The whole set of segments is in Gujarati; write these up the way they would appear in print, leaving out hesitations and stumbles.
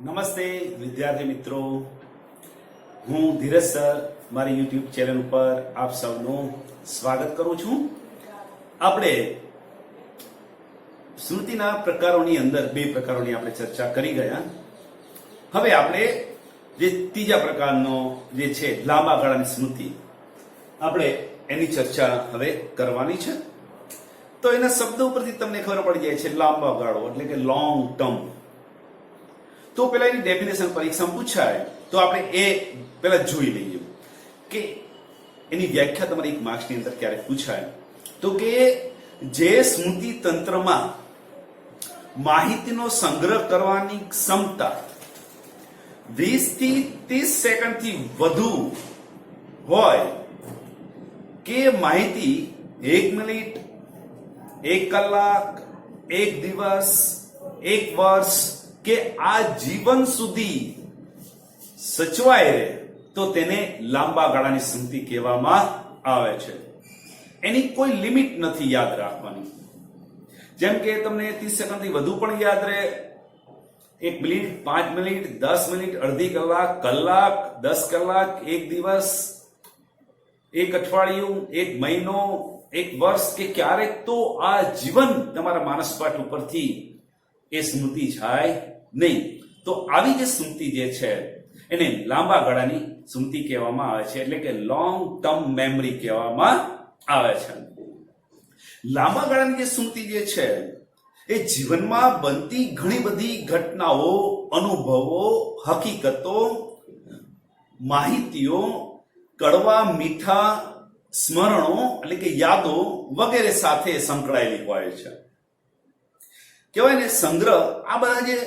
નમસ્તે વિદ્યાર્થી મિત્રો, હું ધીરજ સર મારી યુટ્યુબ ચેનલ પર આપ સૌનું સ્વાગત કરું છું. આપણે સ્મૃતિના પ્રકારોની અંદર બે પ્રકારોની આપણે ચર્ચા કરી ગયા. હવે આપણે જે ત્રીજા પ્રકારનો જે છે લાંબા ગાળાની સ્મૃતિ, આપણે એની ચર્ચા હવે કરવાની છે. તો એના શબ્દો ઉપરથી તમને ખબર પડી જાય છે લાંબા ગાળો એટલે કે લોંગ ટર્મ. તો પેલા એની ડેફિનેશન પરીક્ષામાં પૂછાય તો આપણે એ પેલા જોઈ લઈએ કે એની વ્યાખ્યા તમારી એક માર્ક્સની અંદર ક્યારે પૂછાય. તો કે જે સ્મૃતિ તંત્રમાં માહિતીનો સંગ્રહ કરવાની ક્ષમતા 20 થી 30 સેકન્ડથી વધુ હોય, કે માહિતી 1 મિનિટ, 1 કલાક, 1 દિવસ, 1 વર્ષ કે આ જીવન સુધી સચવાય રહે, તો તેને લાંબા ગાળાની સ્મૃતિ કહેવામાં આવે છે. એની કોઈ લિમિટ નથી યાદ રાખવાની. જેમ કે તમને 30 સેકન્ડથી વધુ પણ યાદ રહે, 1 મિનિટ, 5 મિનિટ, 10 મિનિટ, અડધી કલાક, કલાક, 10 કલાક, 1 દિવસ, 1 અઠવાડિયું, 1 મહિનો, 1 વર્ષ કે ક્યારેક તો આ જીવન તમારા માનસપાઠ ઉપરથી એ સ્મૃતિ જાય નહીં. તો આવી જે સ્મૃતિ જે છે એને લાંબા ગાળાની સ્મૃતિ કહેવામાં આવે છે, એટલે કે લોંગ ટર્મ મેમરી કહેવામાં આવે છે. લાંબા ગાળાની જે સ્મૃતિ જે છે એ જીવનમાં બનતી ઘણી બધી ઘટનાઓ, અનુભવો, હકીકતો, માહિતીઓ, કડવા મીઠા સ્મરણો એટલે કે યાદો વગેરે સાથે સંકળાયેલી હોય છે. કહેવાય ને સંગ્રહ, આ બધા જે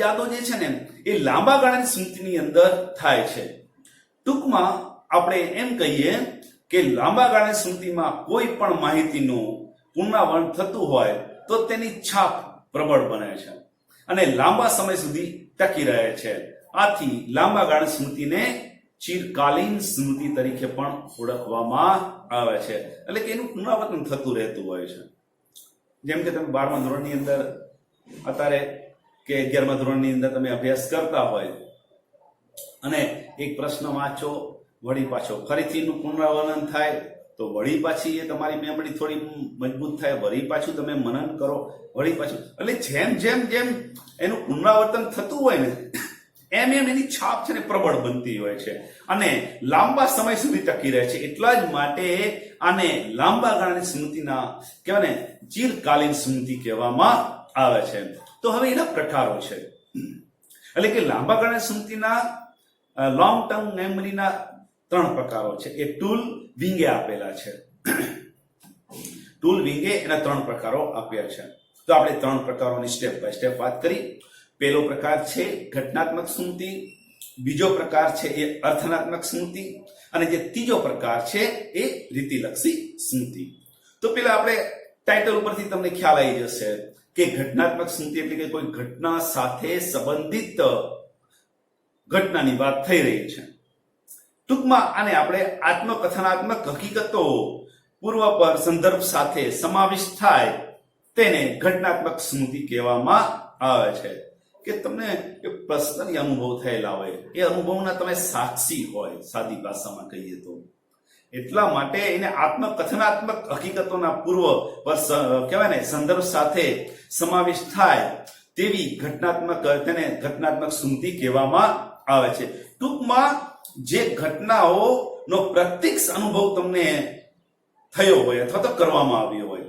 યાદો જે છે ને એ લાંબા ગાળાની સ્મૃતિની અંદર થાય છે. ટૂંકમાં આપણે એમ કહીએ કે લાંબા ગાળાની સ્મૃતિમાં કોઈ પણ માહિતીનું પુનરાવર્તન થતું હોય તો તેની છાપ પ્રબળ બને છે અને લાંબા સમય સુધી ટકી રહે છે. આથી લાંબા ગાળાની સ્મૃતિને ચિરકાલીન સ્મૃતિ તરીકે પણ ઓળખવામાં આવે છે, એટલે કે એનું પુનરાવર્તન થતું રહેતું હોય છે. જેમ કે તમે 12મા ધોરણની અંદર અત્યારે કે 11મા ધોરણની અંદર તમે અભ્યાસ કરતા હોય અને એક પ્રશ્ન વાંચો, વળી પાછો ફરીથી એનું પુનરાવર્તન થાય, તો વળી પાછી એ તમારી મેમરી થોડી મજબૂત થાય, વળી પાછું તમે મનન કરો, વળી પાછું, એટલે જેમ જેમ જેમ એનું પુનરાવર્તન થતું હોય ને એમ એમ એની છાપ છે ને પ્રબળ બનતી હોય છે અને લાંબા સમય સુધી ટકી રહે છે. એટલા જ માટે આને લાંબા ગાળાની સ્મૃતિના કહેવાય ને ચિરકાલીન સ્મૃતિ કહેવામાં આવે છે. તો હવે એના પ્રકારો છે, એટલે કે લાંબા ગાળાની સ્મૃતિના લોંગ ટર્મ મેમરીના 3 પ્રકારો છે. એ ટૂલ વિંગે આપેલા છે. ટૂલ વિંગે એના 3 પ્રકારો આપ્યા છે. તો આપણે 3 પ્રકારોની સ્ટેપ બાય સ્ટેપ વાત કરી. પહેલો પ્રકાર છે ઘટનાત્મક સ્મૃતિ, બીજો પ્રકાર છે એ અર્થનાત્મક સ્મૃતિ અને જે ત્રીજો પ્રકાર છે એ રીતિલક્ષી સ્મૃતિ. તો પેલા આપણે ટાઇટલ ઉપરથી તમને ખ્યાલ આવી જશે કે ઘટનાત્મક સ્મૃતિ એટલે કે કોઈ ઘટના સાથે સંબંધિત ઘટનાની વાત થઈ રહી છે. ટૂંકમાં આને આપણે આત્મકથનાત્મક હકીકતો પૂર્વ પર સંદર્ભ સાથે સમાવિષ્ટ થાય તેને ઘટનાત્મક સ્મૃતિ કહેવામાં આવે છે. કે તમને પર્સનલી અનુભવ થયેલા હોય, એ અનુભવના તમે સાક્ષી હોય, સાદી ભાષામાં કહીએ તો. એટલા માટે એને આત્મકથનાત્મક હકીકતોના પૂર્વ પર કહેવાય ને સંદર્ભ સાથે સમાવિષ્ટ થાય તેવી તેને ઘટનાત્મક સ્મૃતિ કહેવામાં આવે છે. ટૂંકમાં જે ઘટનાઓનો પ્રત્યક્ષ અનુભવ તમને થયો હોય અથવા તો કરવામાં આવ્યો હોય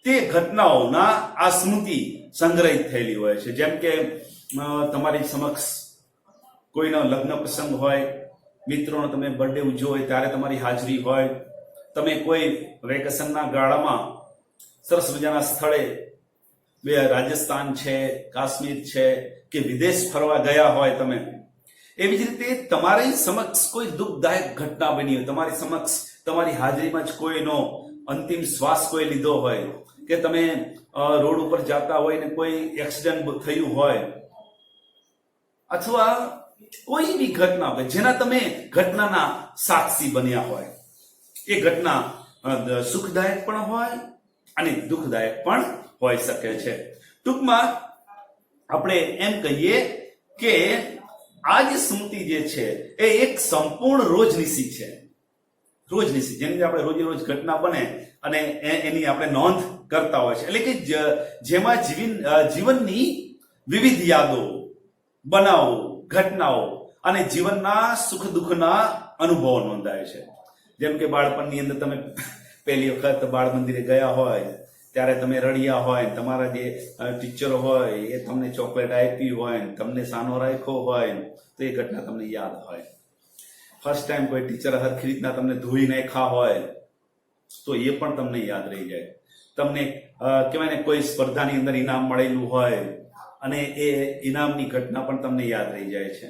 તે ઘટનાઓના આ સ્મૃતિ સંગ્રહિત થયેલી હોય છે. જેમ કે તમારી સમક્ષ કોઈનો લગ્ન પ્રસંગ હોય, મિત્રોનો તમે બર્થડે ઉજવો હોય ત્યારે તમારી હાજરી હોય, તમે કોઈ વેકેશનના ગાળામાં સરસ મજાના સ્થળે, રાજસ્થાન છે, કાશ્મીર છે કે વિદેશ ફરવા ગયા હોય તમે, એવી જ રીતે તમારી સમક્ષ કોઈ દુઃખદાયક ઘટના બની હોય, તમારી સમક્ષ તમારી હાજરીમાં જ કોઈનો અંતિમ શ્વાસ કોઈ લીધો હોય, કે તમે રોડ ઉપર જતા હોય ને કોઈ એક્સિડન્ટ થયું હોય, અથવા કોઈ બી ઘટના હોય જેના તમે ઘટનાના સાક્ષી બન્યા હોય, એ ઘટના સુખદાયક પણ હોય અને દુઃખદાયક પણ હોઈ શકે છે. ટૂંકમાં આપણે એમ કહીએ કે આ જે સ્મૃતિ જે છે એ એક સંપૂર્ણ રોજનીશી છે. રોજનીશી જેની આપણે રોજે રોજ ઘટના બને અને એની આપણે નોંધ કરતા હોય છે. એટલે કે જેમાં જીવનની વિવિધ યાદો, બનાવો, ઘટનાઓ અને જીવનના સુખ દુઃખના અનુભવો નોંધાય છે. જેમ કે બાળપણની અંદર તમે પહેલી વખત બાળ મંદિરે ગયા હોય ત્યારે તમે રડ્યા હોય, તમારા જે ટીચર હોય એ તમને ચોકલેટ આપી હોય, તમને સાનો રાખ્યો હોય, તો એ ઘટના તમને યાદ હોય. ફર્સ્ટ ટાઈમ કોઈ ટીચર હરખી રીતના તમને ધોઈ નાખ્યા હોય તો એ પણ તમને યાદ રહી જાય. તમને કહેવાય ને કોઈ સ્પર્ધાની અંદર ઇનામ મળેલું હોય અને એ ઇનામની ઘટના પણ તમને યાદ રહી જાય છે.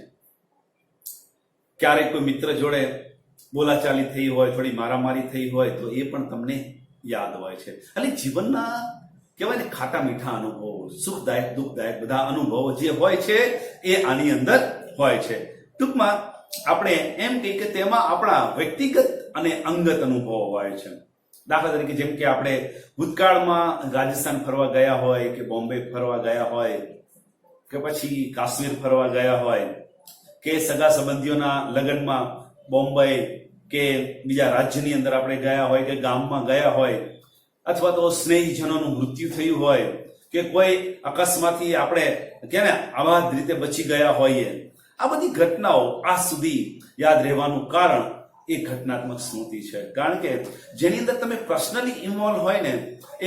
ક્યારેક કોઈ મિત્ર જોડે બોલાચાલી થઈ હોય, થોડી મારામારી થઈ હોય તો એ પણ તમને યાદ હોય છે. એટલે જીવનના કહેવાય ને ખાટા મીઠા અનુભવો, સુખદાયક દુઃખદાયક બધા અનુભવો જે હોય છે એ આની અંદર હોય છે. ટૂંકમાં આપણે એમ કહીએ કે તેમાં આપણા વ્યક્તિગત અને અંગત અનુભવો હોય છે. દાખલા તરીકે જેમ કે આપણે ભૂતકાળમાં રાજસ્થાન ફરવા ગયા હોય કે બોમ્બે ફરવા ગયા હોય કે પછી કાશ્મીર ફરવા ગયા હોય કે સગા સંબંધીઓના લગ્નમાં બોમ્બે કે બીજા રાજ્યની અંદર આપણે ગયા હોય કે ગામમાં ગયા હોય, અથવા તો સ્નેહીજનોનું મૃત્યુ થયું હોય કે કોઈ અકસ્માતથી આપણે કે ને આવા જ રીતે બચી ગયા હોઈએ. આ બધી ઘટનાઓ આજ સુધી યાદ રહેવાનું કારણ એ ઘટનાત્મક સ્મૃતિ છે. કારણ કે જેની અંદર તમે પર્સનલી ઇન્વોલ્વ હોય ને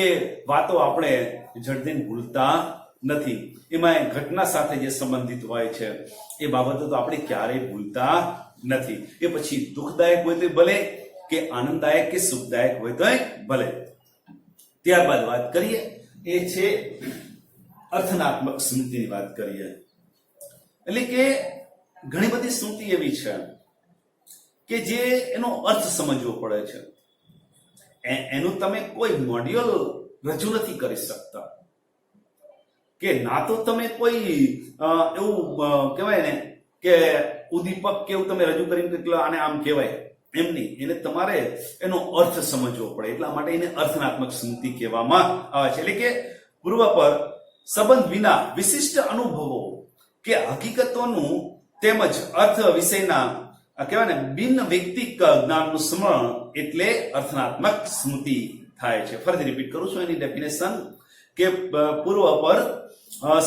એ વાતો આપણે જડદીન ભૂલતા નથી. એમાં ઘટના સાથે જે સંબંધિત હોય છે એ બાબતો તો આપણે ક્યારેય ભૂલતા નથી. એ પછી દુઃખદાયક હોય તો ભલે કે આનંદદાયક કે સુખદાયક હોય તો ભલે. ત્યારબાદ વાત કરીએ એ છે અર્થનાત્મક સ્મૃતિની વાત કરીએ. એટલે કે ઘણી બધી સ્મૃતિ એવી છે કે જે એનો અર્થ સમજવો પડે છે. એનું તમે કોઈ મોડ્યુલ રજૂ નથી કરી શકતા કે ના તો તમે કોઈ એવું કહેવાય ને કે ઉદ્દીપક કે એવું તમે રજૂ કરીને આને આમ કહેવાય એમ નહીં. એને તમારે એનો અર્થ સમજવો પડે. એટલા માટે એને અર્થનાત્મક સ્મૃતિ કહેવામાં આવે છે. એટલે કે પૂર્વ પર સંબંધ વિના વિશિષ્ટ અનુભવો કે હકીકતોનું તેમજ અર્થ વિષયના કહેવાય ને બિન વ્યક્તિક જ્ઞાનનું સ્મરણ એટલે અર્થનાત્મક સ્મૃતિ થાય છે. ફરીથી રિપીટ કરું છું એની ડેફિનેશન કે પૂર્વ પર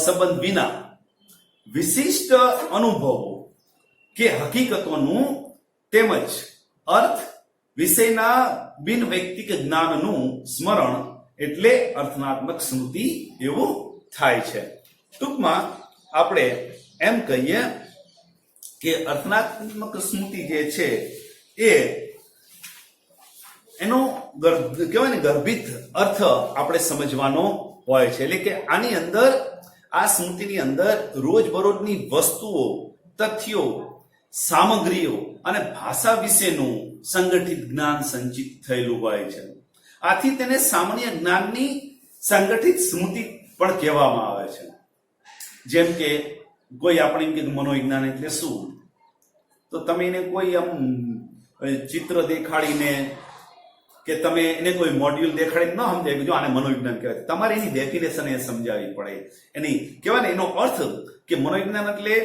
સંબંધ વિના વિશિષ્ટ અનુભવો કે હકીકતોનું તેમજ અર્થ વિષયના બિન વ્યક્તિક જ્ઞાનનું સ્મરણ એટલે અર્થનાત્મક સ્મૃતિ એવું થાય છે. ટૂંકમાં આપણે એમ કહીએ કે અર્થનાત્મક સ્મૃતિ જે છે એ એનો કહેવાય ને ગર્ભિત અર્થ આપણે સમજવાનો હોય છે. એટલે કે આની અંદર આ સ્મૃતિની અંદર રોજબરોજની વસ્તુઓ, તથ્યો, સામગ્રીઓ અને ભાષા વિશેનું સંગઠિત જ્ઞાન સંચિત થયેલું હોય છે. આથી તેને સામાન્ય જ્ઞાનની સંગઠિત સ્મૃતિ પણ કહેવામાં આવે છે. જેમ કે કોઈ આપણે કે મનોવિજ્ઞાન એટલે શું, તો તમે એને કોઈ આમ ચિત્ર દેખાડીને કે તમે એને કોઈ મોડ્યુલ દેખાડીને ન સમજાય જો આને મનોવિજ્ઞાન કહેવાય, તમારે એની ડેફિનેશન એ સમજાવવી પડે. એની કહેવાય ને એનો અર્થ કે મનોવિજ્ઞાન એટલે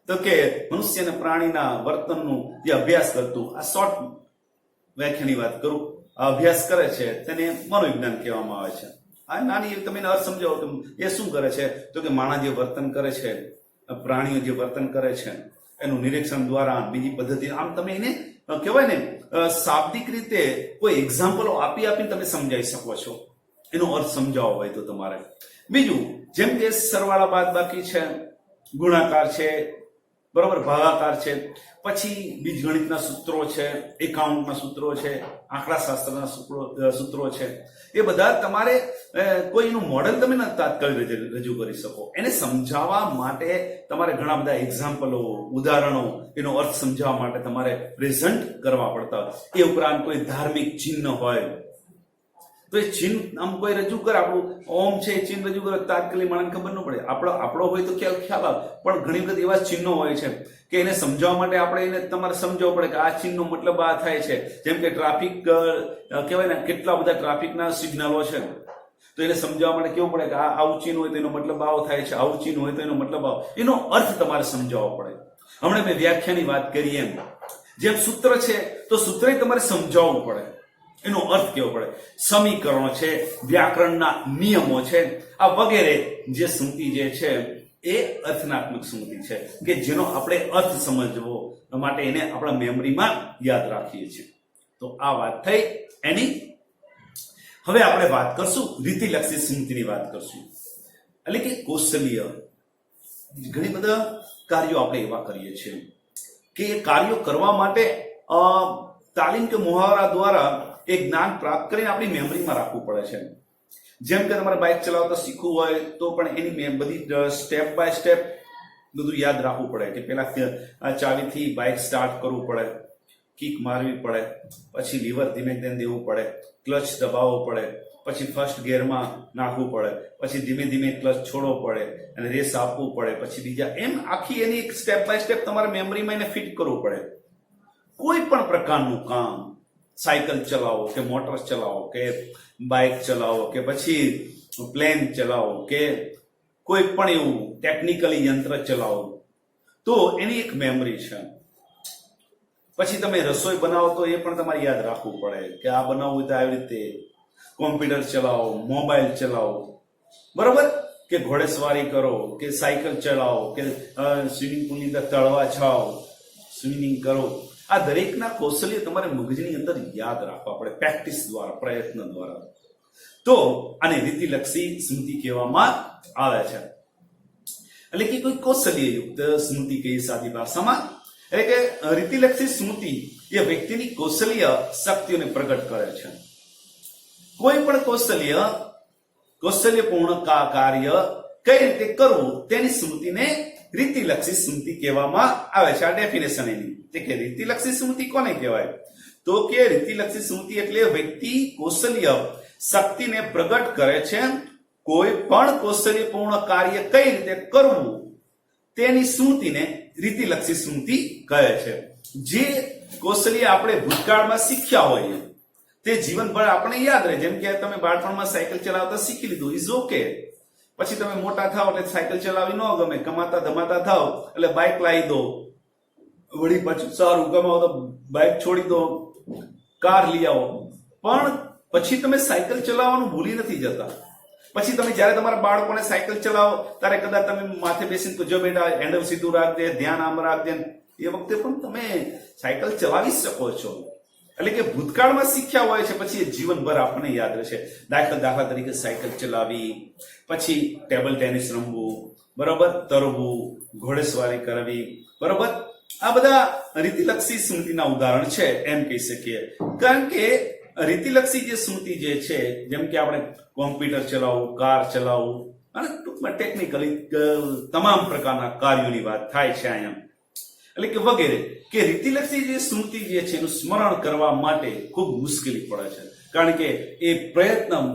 તો કે મનુષ્ય અને પ્રાણીના વર્તનનું જે અભ્યાસ કરતું, આ શોર્ટ વ્યાખ્યાની વાત કરું, અભ્યાસ કરે છે તેને મનોવિજ્ઞાન કહેવામાં આવે છે. આ નાની તમે એને અર્થ સમજાવો કે એ શું કરે છે, તો કે માણસ જે વર્તન કરે છે, પ્રાણીઓ જે વર્તન કરે છે એનું નિરીક્ષણ દ્વારા બીજી પદ્ધતિ, આમ તમે એને કહેવાય ને શાબ્દિક રીતે કોઈ એક્ઝામ્પલો આપીને તમે સમજાવી શકો છો. એનો અર્થ સમજાવવો હોય તો તમારે. બીજું જેમ કે સરવાળા બાદબાકી છે, ગુણાકાર છે, બરોબર, ભાગાકાર છે, પછી બીજગણિતના સૂત્રો છે, એકાઉન્ટના સૂત્રો છે, આંકડાશાસ્ત્રના સૂત્રો છે, એ બધા તમારે કોઈનું મોડેલ તમે તાત્કાલિક રજૂ કરી શકો. એને સમજાવવા માટે તમારે ઘણા બધા એક્ઝામ્પલો, ઉદાહરણો, એનો અર્થ સમજાવવા માટે તમારે પ્રેઝન્ટ કરવા પડતા. એ ઉપરાંત કોઈ ધાર્મિક ચિહ્ન હોય તો એ ચિહ્ન આમ કોઈ રજૂ કરે, આપણું ઓમ છે એ ચિહ્ન રજૂ કરે, તાત્કાલિક માણસને ખબર ન પડે. આપણો હોય તો ખ્યાલ આવે, પણ ઘણી બધી એવા ચિહ્નો હોય છે કે એને સમજાવવા માટે આપણે એને તમારે સમજાવવું પડે કે આ ચિહ્નનો મતલબ આ થાય છે. જેમ કે ટ્રાફિક કહેવાય ને, કેટલા બધા ટ્રાફિકના સિગ્નલો છે, તો એને સમજાવવા માટે કેવું પડે કે આવું ચિહ્ન હોય તો એનો મતલબ આવો થાય છે, આવું ચિહ્ન હોય તો એનો મતલબ આવો, એનો અર્થ તમારે સમજાવવો પડે. હમણાં મેં વ્યાખ્યાની વાત કરી એમ જેમ સૂત્ર છે તો સૂત્ર તમારે સમજાવવું પડે, એનો અર્થ કેવો પડે. સમીકરણો છે, વ્યાકરણના નિયમો છે, આ વગેરે જે સ્મૃતિ જે છે એ અર્થનાત્મક સ્મૃતિ છે કે જેનો આપણે અર્થ સમજવો માટે એને આપણા મેમરીમાં યાદ રાખીએ છીએ. તો આ વાત થઈ એની. હવે આપણે વાત કરશું રીતિલક્ષી સ્મૃતિની વાત કરશું, એટલે કે કૌશલ્ય. ઘણી બધા કાર્યો આપણે એવા કરીએ છીએ કે એ કાર્યો કરવા માટે તાલીમ કે મુહાવરા દ્વારા એ જ્ઞાન પ્રાપ્ત કરીને આપણી મેમરીમાં રાખવું પડે છે. જેમ કે તમારે બાઇક ચલાવતા શીખવું હોય તો પણ એની બધી સ્ટેપ બાય સ્ટેપ બધું યાદ રાખવું પડે કે પેલા ચાવીથી બાઇક સ્ટાર્ટ કરવું પડે, કિક મારવી પડે, પછી લીવર ધીમે ધીમે દેવું પડે, ક્લચ દબાવવો પડે, પછી ફર્સ્ટ ગિયરમાં નાખવું પડે, પછી ધીમે ધીમે ક્લચ છોડવો પડે અને રેસ આપવું પડે, પછી બીજા, એમ આખી એની સ્ટેપ બાય સ્ટેપ તમારે મેમરીમાં એને ફિટ કરવું પડે. કોઈ પણ પ્રકારનું કામ, સાયકલ ચલાવો કે મોટર ચલાવો કે બાઇક ચલાવો કે પછી પ્લેન ચલાવો કે કોઈ પણ એવું ટેકનિકલી યંત્ર ચલાવો, તો એની એક મેમરી છે. પછી તમે રસોઈ બનાવો તો એ પણ તમારે યાદ રાખવું પડે કે આ બનાવવું હોય તો આવી રીતે. કોમ્પ્યુટર ચલાવો, મોબાઈલ ચલાવો, બરોબર, કે ઘોડેસવારી કરો કે સાયકલ ચલાવો કે સ્વિમિંગ પુલની અંદર તળવા જાઓ, સ્વિમિંગ કરો, આ દરેકના કૌશલ્ય તમારે મગજની અંદર યાદ રાખવા પડે પ્રેક્ટિસ દ્વારા, પ્રયત્ન દ્વારા. તો આને રીતિલક્ષી સ્મૃતિ કહેવામાં આવે છે. એટલે કે કોઈ કૌશલ્યયુક્ત સ્મૃતિ કહીએ સાદી ભાષામાં. એટલે કે રીતિલક્ષી સ્મૃતિ એ વ્યક્તિની કૌશલ્ય શક્તિઓને પ્રગટ કરે છે. કોઈ પણ કૌશલ્યપૂર્ણ કાર્ય કઈ રીતે કરવું તેની સ્મૃતિને રીતિલક્ષી સ્મૃતિ કહેવામાં આવે છે. આ ડેફિનેશન એની કે રીતિલક્ષી સ્મૃતિ કોને કહેવાય? તો કે રીતિલક્ષી સ્મૃતિ એટલે વ્યક્તિ કૌશલ્ય શક્તિને પ્રગટ કરે છે. કોઈ પણ કૌશલ્યપૂર્ણ કાર્ય કઈ રીતે કરવું તેની સ્મૃતિને રીતિલક્ષી સ્મૃતિ કહે છે. જે કૌશલ્ય આપણે ભૂતકાળમાં શીખ્યા હોઈએ તે જીવનભર આપણે યાદ રહે. જેમ કે તમે બાળપણમાં સાયકલ ચલાવતા શીખી લીધું, ઇઝ ઓકે. પછી તમે મોટા થાવ એટલે સાયકલ ચલાવી ન ગમે, કમાતા ધમાતા થાવ એટલે બાઇક લાવી દો, વળી પાછું સારું કમાવો તો બાઇક છોડી દો, કાર લઈ આવો, પણ પછી તમે સાયકલ ચલાવવાનું ભૂલી નથી જતા. પછી તમે જયારે તમારા બાળકોને સાયકલ ચલાવો ત્યારે કદાચ તમે માથે બેસીને જો બેટા હેન્ડલ સીધું રાખજે, ધ્યાન આમ રાખજે, એ વખતે પણ તમે સાયકલ ચલાવી શકો છો. એટલે કે ભૂતકાળમાં શીખ્યા હોય છે પછી એ જીવનભર આપણને યાદ રહેશે. દાખલા તરીકે સાયકલ ચલાવી, પછી ટેબલ ટેનિસ રમવું, બરોબર, તરવું, ઘોડેસવારી કરવી, બરોબર, આ બધા રીતિલક્ષી સ્મૃતિના ઉદાહરણ છે એમ કહી શકીએ. કારણ કે રીતિલક્ષી જે સ્મૃતિ જે છે, જેમ કે આપણે કોમ્પ્યુટર ચલાવવું, કાર ચલાવવું અને ટૂંકમાં ટેકનિકલી તમામ પ્રકારના કાર્યોની વાત થાય છે અહીંયા. એટલે કે વગેરે કે રીતિલક્ષી જે સ્મૃતિ જે છે એનું સ્મરણ કરવા માટે ખૂબ મુશ્કેલી પડે છે. કારણ કે એ પ્રયત્ન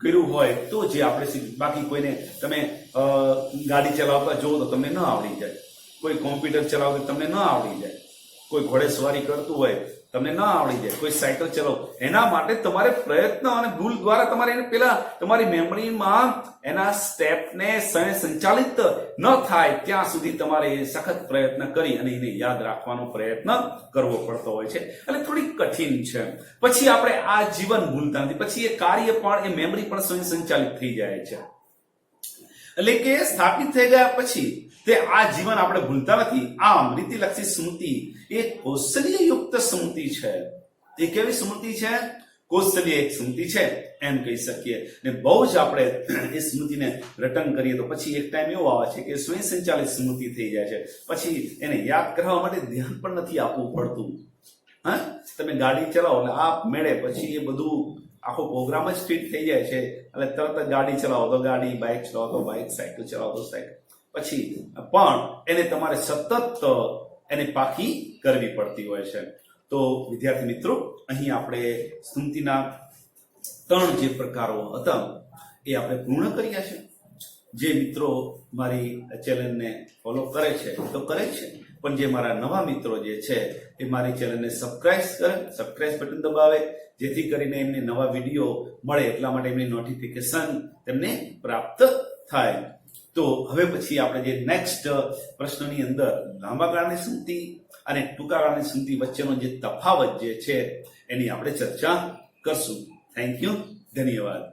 કર્યું હોય તો જે આપણે, બાકી કોઈને તમે ગાડી ચલાવતા જોવો તો તમને ન આવડી જાય, કોઈ કોમ્પ્યુટર ચલાવતું તમને ન આવડી જાય, કોઈ ઘોડેસવારી કરતું હોય તમને ન આવડી જાય, કોઈ સાયકલ ચલાવો, એના માટે તમારે પ્રયત્ન અને ભૂલ દ્વારા તમારે એને પેલા તમારી મેમરીમાં એના સ્ટેપને સંચાલિત ન થાય ત્યાં સુધી તમારે સખત પ્રયત્ન કરી અને એને યાદ રાખવાનો પ્રયત્ન કરવો પડતો હોય છે. એટલે થોડી કઠિન છે. પછી આપણે આ જીવન ભૂલતા નથી, પછી એ કાર્ય પણ, એ મેમરી પણ સ્વયં સંચાલિત થઈ જાય છે. એટલે કે સ્થાપિત થઈ ગયા પછી તે આ જીવન આપણે ભૂલતા નથી. આમ રીતિલક્ષી સ્મૃતિ એ કૌશલ્યયુક્ત સ્મૃતિ છે. એ કેવી સ્મૃતિ છે? કૌશલ્ય એક સ્મૃતિ છે એમ કહી શકીએ. ને બહુ જ આપણે એ સ્મૃતિને રટન કરીએ તો પછી એક ટાઈમ એવો આવે છે કે સ્વયં સંચાલિત સ્મૃતિ થઈ જાય છે. પછી એને યાદ કરવા માટે ધ્યાન પણ નથી આપવું પડતું. હા, તમે ગાડી ચલાવો એટલે આપ મેળે પછી એ બધું આખો પ્રોગ્રામ જ ફિટ થઈ જાય છે. એટલે તરત જ ગાડી ચલાવો તો ગાડી, બાઇક ચલાવો તો બાઇક, સાયકલ ચલાવો તો સાયકલ. પછી પણ એને તમારે સતત એને પાકી કરવી પડતી હોય છે. તો વિદ્યાર્થી મિત્રો, અહીં આપણે સ્મૃતિના 3 જે પ્રકારો હતા એ આપણે પૂર્ણ કર્યા છે. જે મિત્રો મારી ચેનલને ફોલો કરે છે તો કરે છે, પણ જે મારા નવા મિત્રો જે છે એ મારી ચેનલને સબસ્ક્રાઇબ બટન દબાવે, જેથી કરીને એમને નવા વિડીયો મળે એટલા માટે એમની નોટિફિકેશન તેમને પ્રાપ્ત થાય. તો હવે પછી આપણે જે નેક્સ્ટ પ્રશ્નની અંદર લાંબા ગાળાની સંમતિ અને ટૂંકા ગાળાની સંમતિ વચ્ચેનો જે તફાવત જે છે એની આપણે ચર્ચા કરશું. થેન્ક યુ, ધન્યવાદ.